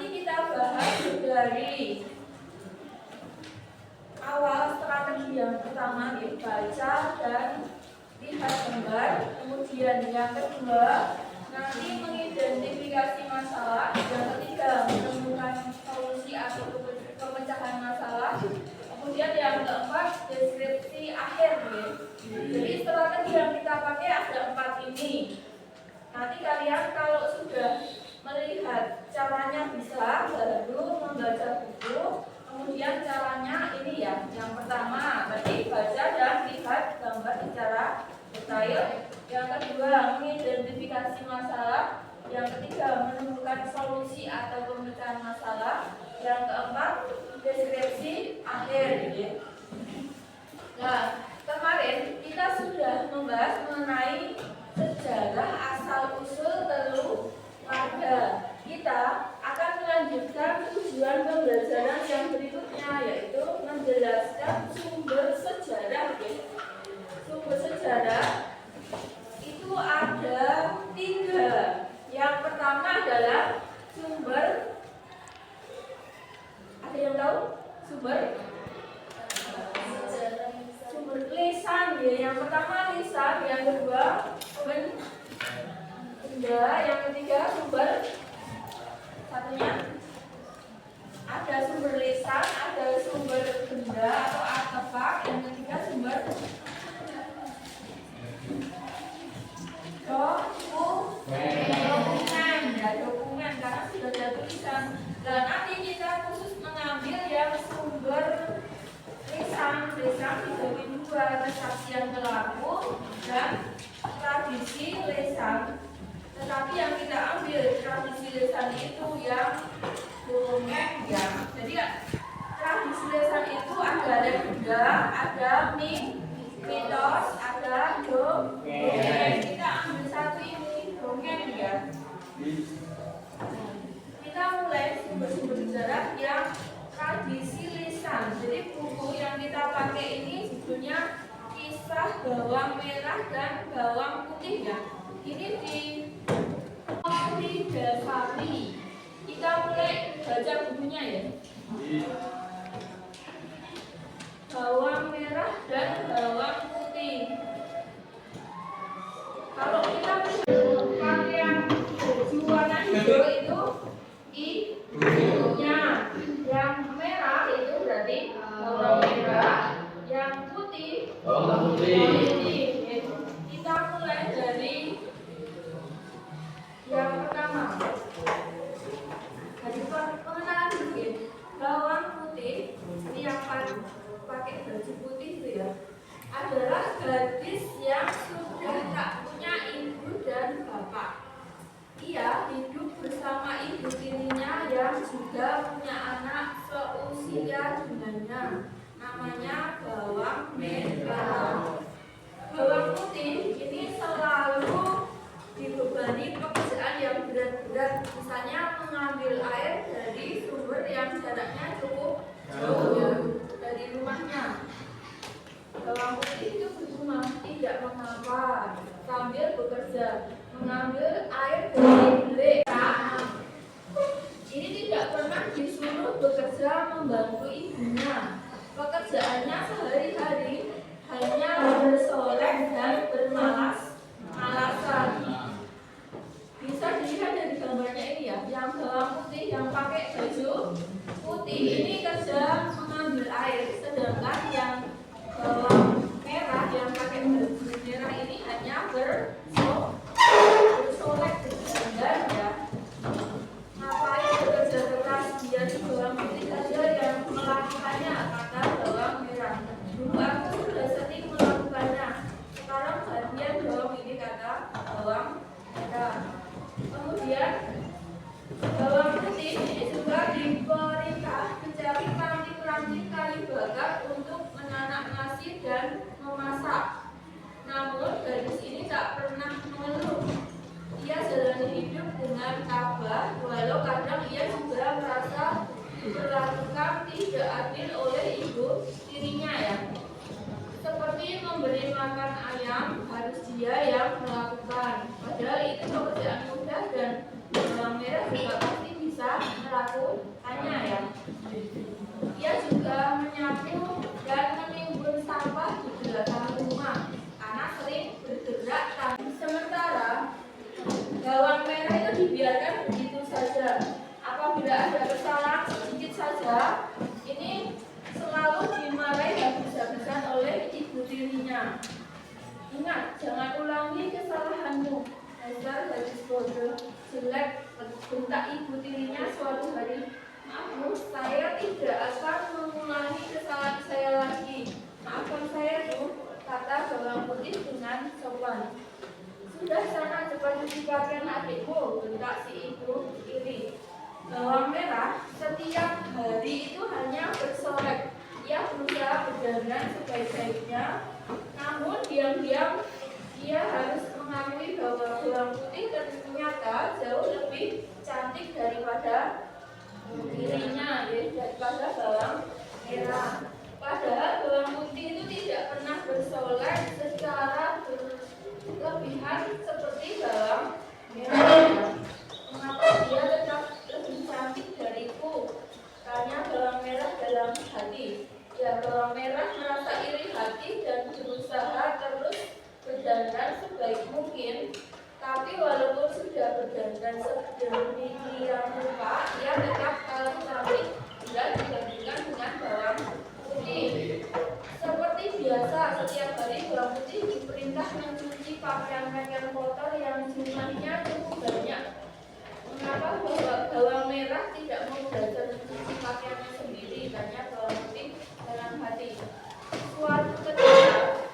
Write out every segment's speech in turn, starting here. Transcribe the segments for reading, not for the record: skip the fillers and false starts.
nanti kita bahas dari awal strategi yang pertama baca dan lihat gambar. Kemudian yang kedua nanti mengidentifikasi masalah. Yang ketiga menemukan solusi atau pemecahan masalah. Kemudian yang keempat deskripsi akhir. Jadi strategi yang kita pakai ada 4 ini. Nanti kalian kalau sudah melihat caranya bisa baru membaca buku. Kemudian caranya ini ya, yang pertama berarti baca dan lihat gambar secara detail. Yang kedua mengidentifikasi masalah. Yang ketiga menemukan solusi atau pemecahan masalah. Yang keempat deskripsi akhir. Nah, kemarin kita sudah membahas mengenai sejarah asal usul keluarga. Kita akan melanjutkan tujuan pembelajaran yang berikutnya, yaitu menjelaskan sumber sejarah. Sumber sejarah itu ada 3. Yang pertama adalah sumber, ada yang tahu? Sumber lisan ya. Yang pertama lisan, yang kedua benda, yang ketiga sumber. Satunya ada sumber lisan, ada sumber benda atau artefak, yang ketiga sumber dokumen ya, dokumen karena sudah ada tulisan. Dan nanti kita khusus mengambil yang sumber lisan dibagi 2, kesaksian berlaku dan tradisi lisan. Tetapi yang kita ambil tradisi lisan itu yang dongeng ya. Jadi tradisi lisan itu ada legenda, ada mitos, ada dongeng. Kita ambil satu ini dongeng ya. Kita mulai sumber-sumber sejarah yang tradisi lisan. Jadi buku yang kita pakai ini judulnya Kisah Bawang Merah dan Bawang Putih ya. Ini di Dasari. Kita mulai baca bukunya ya. Bawang merah dan bawang putih. Kalau kita pakai yang warna hijau itu hijaunya, yang merah itu berarti bawang merah, yang putih bawang putih. Kita mulai dari yang pertama. Jadi pengenalan dulu. Bawang putih ini yang pakai baju putih itu ya, adalah gadis yang sudah tak punya ibu dan bapak. Ia hidup bersama ibu tirinya yang juga punya anak seusia dengannya. Namanya bawang merah. Bawang putih ini selalu dibebani pekerjaan yang berat-berat, misalnya mengambil air dari sumber yang jaraknya cukup jauh dari rumahnya. Bawang putih itu berumah tidak mengapa sambil bekerja mengambil air dari belik. Ini tidak pernah disuruh bekerja membantu ibunya. Pekerjaannya sehari-hari hanya bersolek dan bermalas-malasan. Bisa dilihat dari gambarnya ini ya, yang bawang putih yang pakai baju putih ini kerja mengambil air, sedangkan yang bawang merah yang pakai baju merah ini hanya bersolek dan ya. Ngapain bekerja keras, dia di bawang putih saja yang melakukannya, kata bawang merah. Dulu aku sudah sering melakukannya, sekarang bagian bawang ini, kata bawang merah. Kemudian bawang putih ini juga diperintah mencari ranting-ranting kayu bakar untuk menanak nasi dan memasak. Namun gadis ini tak pernah mengeluh. Ia jalani hidup dengan tabah, walau kadang ia juga merasa diperlakukan tidak adil oleh ibu tirinya ya. Seperti memberi makan ayam harus dia yang melakukan. Padahal itu pekerjaan mudah dan bawang merah juga pasti bisa melakukan. lakukannya ya. Ia juga menyapu dan menimbun sampah di belakang rumah karena sering bergerak. Sementara bawang merah itu dibiarkan begitu saja. Apabila ada kesalahan sedikit saja, ini selalu dimarahi habis-habisan oleh ibu tirinya. Ingat, jangan ulangi kesalahanmu. Dasar gadis bodoh, jelek, bentak ibu tirinya suatu hari. Maaf bu, saya tidak akan mengulangi kesalahan saya lagi. Maafkan saya bu, kata bawang putih dengan sopan. Sudah sana cepat cuci pakaian adikmu, bentak si ibu tiri. Bawang merah setiap hari itu hanya bersolek. Ia berusaha berdandan sebaik-baiknya, namun diam-diam ia harus mengakui bahwa bawang putih ternyata jauh lebih cantik daripada dirinya, daripada bawang merah. Padahal bawang putih itu tidak pernah bersolek secara berlebihan seperti bawang merah. Mengapa dia tetap lebih cantik dariku? Tanya bawang merah dalam hati. Ya, bawang merah merasa iri hati dan berusaha terus berdandan sebaik mungkin. Tapi walaupun sudah berdandan sedemikian rupa, ia tetap kalah cantik bila dibandingkan dengan bawang putih. Seperti biasa, setiap hari bawang putih diperintah mencuci pakaian-pakaian kotor yang jumlahnya cukup banyak. Mengapa bawang merah tidak mau belajar mencuci pakaiannya sendiri? Tanya bawang putih dalam hati. Suatu ketika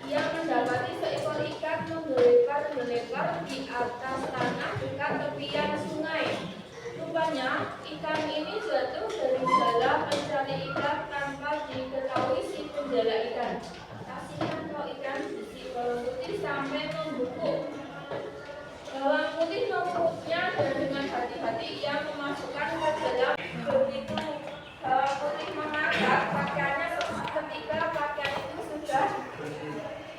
ia mendapati seekor ikan menggelegar di atas tanah dekat tepian sungai. Rupanya ikan ini jatuh dari jala pencari ikan tanpa diketahui si penjala ikan. Kasihan kau ikan, bisik bawang putih sampai membungkuk. Bawang putih membungkuknya dan dengan hati-hati ia memasukkan ke dalam. Begitu bawang putih mengangkat pakaiannya, ketika pakaian itu sudah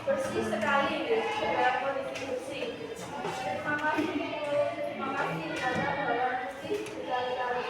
bersih sekali, dalam kondisi bersih. Terima kasih kata bawang putih berkali-kali.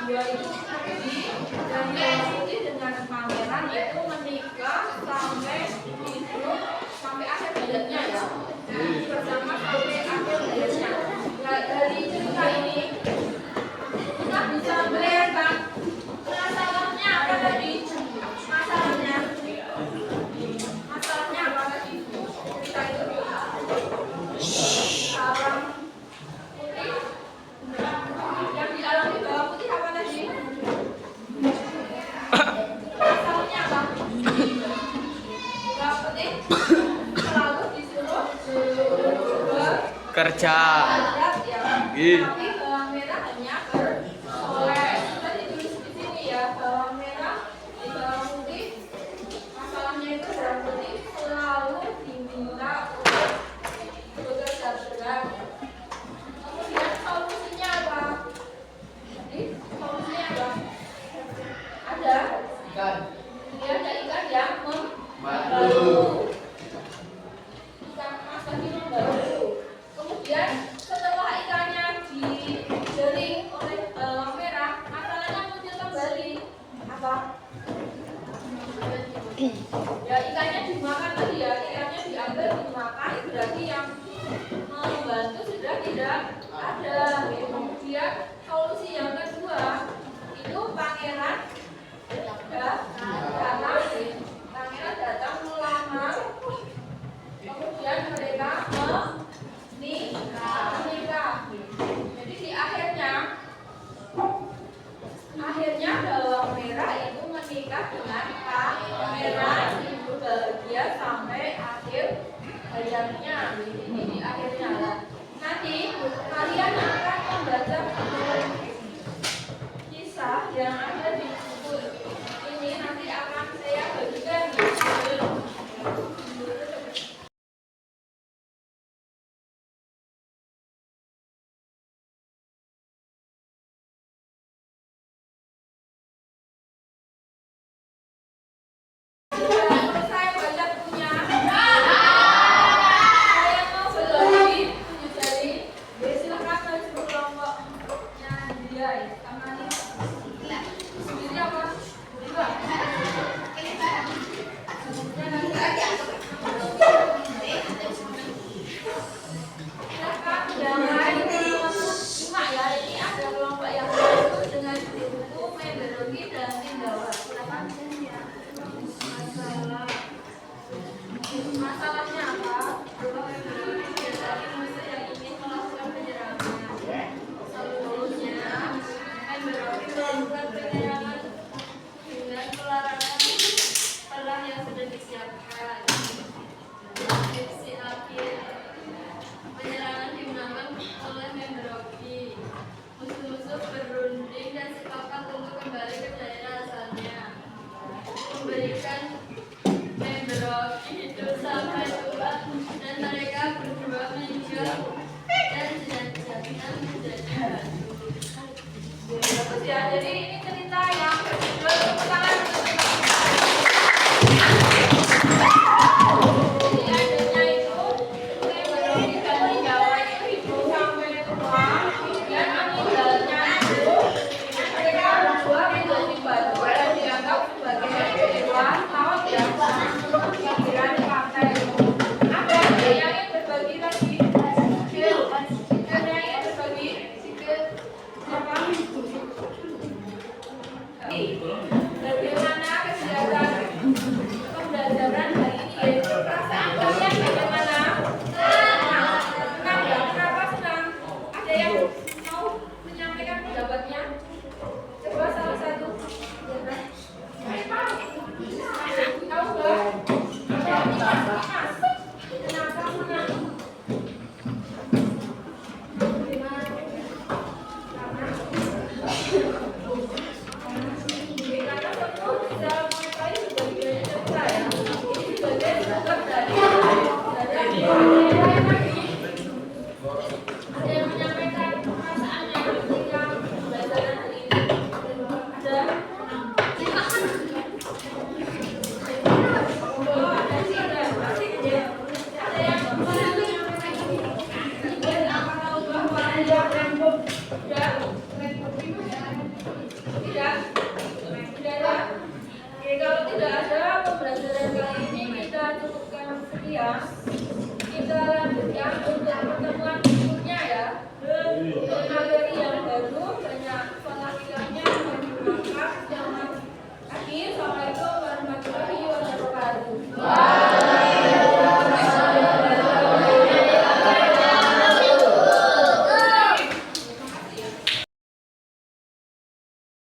dua itu di dan diikuti dengan pangeran itu menikah sampai hidup sampai akhir hayatnya ya, bersama sampai akhir hayatnya. Nah, dari cerita ini kita bisa melihat masalahnya apa tadi? Masalahnya apa tadi? Cerita itu sarang putih yang dialami bawah putih apa tadi? Masalahnya apa? Bawah putih selalu disuruh kerja. Tapi bawang merah hanya bersolek. Sudah ditulis di sini ya, bawang merah di bawang putih. Masalahnya itu bawang putih selalu diminta untuk bekerja berat. Kemudian solusinya apa? Jadi solusinya apa? Ada ikan. Dia ada ikan yang membalu. Ikan mas tadi membalu. Kemudian setelah ikannya dijaring oleh bawang merah, masalahnya muncul kembali. Apa? Ya ikannya dimakan tadi ya, ikannya diambil dimakan, berarti yang membantu sudah tidak ada. Kemudian solusi yang kedua itu pangeran datang melamar, kemudian mereka menikah. Jadi di akhirnya bawang merah itu menikah dengan pangeran, ibu bahagia sampai akhir hayatnya. Ini di akhirnya lah. Nanti kalian akan membaca kisah yang ada di buku ini, nanti akan saya bagikan di buku. Selesai baca bukunya. Saya mau berbagi 7 jari. Silakan bagi kelompoknya dia. Amani. Sendiri apa? Dua. Silakan jangan cuma ya, ini ada kelompok yang baru dengan buku metodologi dan tindakan. Silakan. Masalahnya apa? Dari musuh yang ingin melakukan penyerangan. Solusinya, berarti melakukan penyerangan dengan pelarangan perang yang sudah disiapkan. Opsi akhir penyerangan dimenangkan oleh Membroki. Musuh-musuh berunding dan sepakat untuk kembali ke daerah asalnya. Memberikan Membroki hidup sampai tua dan mereka berdua meninggal dan jadikan menjadi batu. Bagus ya, jadi ini cerita yang berjudul tepuk tangan untuk jadi akhirnya itu Membroki dan Jawa itu hidup sampai tua dan meninggalnya itu mereka berdua menjadi batu dan dianggap sebagai hewan laut yang pikiran pantai. Ada yang ingin berbagi lagi? Ada yang ingin berbagi? Siapa? nagari yang baru banyak font tampilannya yang digunakan yang